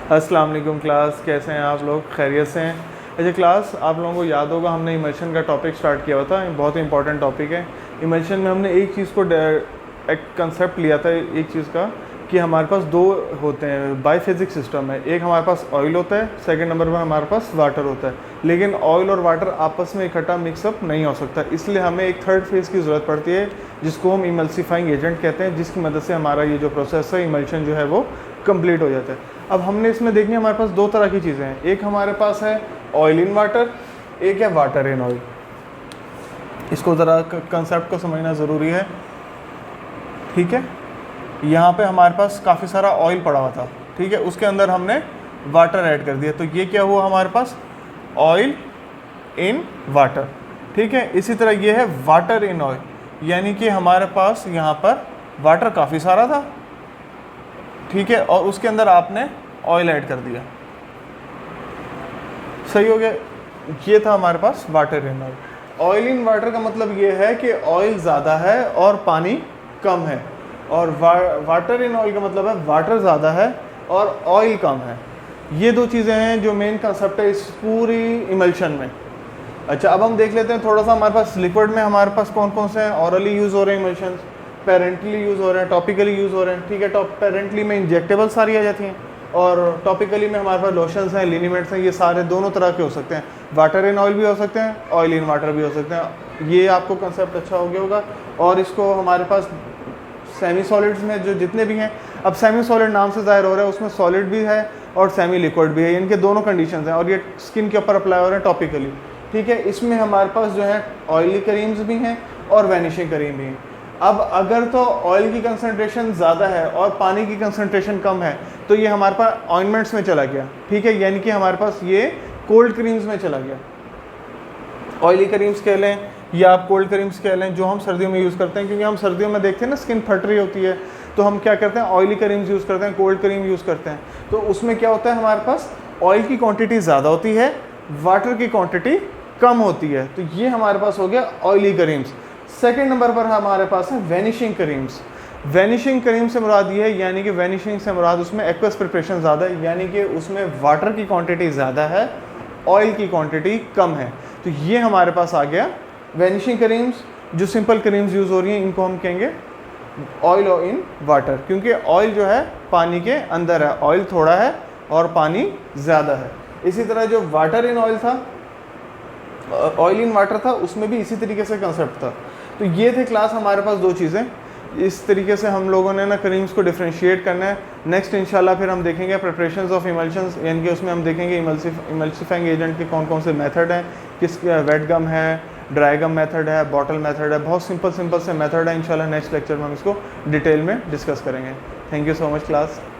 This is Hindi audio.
अस्सलाम वालेकुम क्लास, कैसे हैं आप लोग? खैरियत से हैं? अच्छा क्लास, आप लोगों को याद होगा हमने इमल्शन का टॉपिक स्टार्ट किया हुआ था। ये बहुत ही इंपॉर्टेंट टॉपिक है। इमल्शन में हमने एक चीज़ को एक कंसेप्ट लिया था, एक चीज़ का, कि हमारे पास दो होते हैं, बाईफेजिक सिस्टम है। एक हमारे पास ऑयल होता है, सेकंड नंबर पर हमारे पास वाटर होता है। लेकिन ऑयल और वाटर आपस में इकट्ठा मिक्सअप नहीं हो सकता, इसलिए हमें एक थर्ड फेज़ की ज़रूरत पड़ती है, जिसको हम इमल्सिफाइंग एजेंट कहते हैं, जिसकी मदद से हमारा ये जो प्रोसेस है इमल्शन जो है वो कंप्लीट हो जाता है। अब हमने इसमें देखनी है, हमारे पास दो तरह की चीज़ें हैं। एक हमारे पास है ऑयल इन वाटर, एक है वाटर इन ऑयल। इसको ज़रा कंसेप्ट को समझना ज़रूरी है, ठीक है। यहाँ पे हमारे पास काफ़ी सारा ऑयल पड़ा हुआ था, ठीक है, उसके अंदर हमने वाटर ऐड कर दिया, तो ये क्या हुआ हमारे पास? ऑयल इन वाटर, ठीक है। इसी तरह ये है वाटर इन ऑयल, यानी कि हमारे पास यहाँ पर वाटर काफ़ी सारा था, ठीक है, और उसके अंदर आपने ऑयल ऐड कर दिया, सही हो गया। ये था हमारे पास water in oil. Oil in water का मतलब ये है कि ऑयल ज़्यादा है और पानी कम है, और वाटर इन ऑयल का मतलब है वाटर ज़्यादा है और ऑयल कम है। ये दो चीज़ें हैं जो मेन कंसेप्ट है इस पूरी इमल्शन में। अच्छा, अब हम देख लेते हैं थोड़ा सा हमारे पास लिक्विड में हमारे पास कौन कौन से हैं। ऑरली यूज़ हो रहे हैं इमल्शन, पेरेंटली यूज़ हो रहे हैं, टॉपिकली यूज़ हो रहे हैं, ठीक है। पेरेंटली में इंजेक्टेबल सारी आ जाती हैं, और टॉपिकली में हमारे पास लोशंस हैं, लिनीमेंट्स हैं। ये सारे दोनों तरह के हो सकते हैं, वाटर इन ऑयल भी हो सकते हैं, ऑयल इन वाटर भी हो सकते हैं। ये आपको कंसेप्ट अच्छा हो गया होगा। और इसको हमारे पास सेमी सॉलिड्स में जो जितने भी हैं, अब सेमी सॉलिड नाम से ज़ाहिर हो रहा है, उसमें सॉलिड भी है और सेमी लिक्विड भी है। इनके दोनों कंडीशंस हैं, और ये स्किन के ऊपर अप्लाई हो रहे हैं टॉपिकली, ठीक है। इसमें हमारे पास जो है ऑयली क्रीम्स भी हैं और वैनिशिंग क्रीम भी हैं। अब अगर तो ऑयल की कंसनट्रेशन ज़्यादा है और पानी की कंसनट्रेशन कम है, तो ये हमारे पास ऑइंटमेंट्स में चला गया, ठीक है, यानी कि हमारे पास ये कोल्ड क्रीम्स में चला गया। ऑयली क्रीम्स कह लें या आप कोल्ड क्रीम्स कह लें, जो हम सर्दियों में यूज़ करते हैं, क्योंकि हम सर्दियों में देखते हैं ना स्किन फट रही होती है, तो हम क्या करते हैं, ऑयली क्रीम्स यूज़ करते हैं, कोल्ड क्रीम यूज़ करते हैं। तो उसमें क्या होता है, हमारे पास ऑयल की क्वांटिटी ज़्यादा होती है, वाटर की क्वांटिटी कम होती है। तो ये हमारे पास हो गया ऑयली क्रीम्स। सेकेंड नंबर पर हमारे पास है वैनिशिंग क्रीम्स। वैनिशिंग क्रीम से मुराद ये है, यानी कि वैनिशिंग से मुराद उसमें एक्वस प्रिपरेशन ज़्यादा है, यानी कि उसमें वाटर की क्वांटिटी ज़्यादा है, ऑयल की क्वांटिटी कम है। तो ये हमारे पास आ गया वैनिशिंग क्रीम्स। जो सिंपल क्रीम्स यूज़ हो रही हैं, इनको हम कहेंगे ऑयल इन वाटर, क्योंकि ऑयल जो है पानी के अंदर है, ऑयल थोड़ा है और पानी ज़्यादा है। इसी तरह जो वाटर इन ऑयल था, ऑयल इन वाटर था, उसमें भी इसी तरीके से कंसेप्ट था। तो ये थे क्लास हमारे पास दो चीज़ें। इस तरीके से हम लोगों ने ना क्रीम्स को डिफ्रेंशिएट करना है। नेक्स्ट इंशाल्लाह फिर हम देखेंगे प्रिपरेशंस ऑफ इमल्शंस, यानी कि उसमें हम देखेंगे इमल्सिफाइंग एजेंट के कौन कौन से मेथड हैं, किस वेट गम है, ड्राई गम मेथड है, बॉटल मेथड है, बहुत सिंपल से मेथड है। इंशाल्लाह नेक्स्ट लेक्चर में हम इसको डिटेल में डिस्कस करेंगे। Thank you so much class.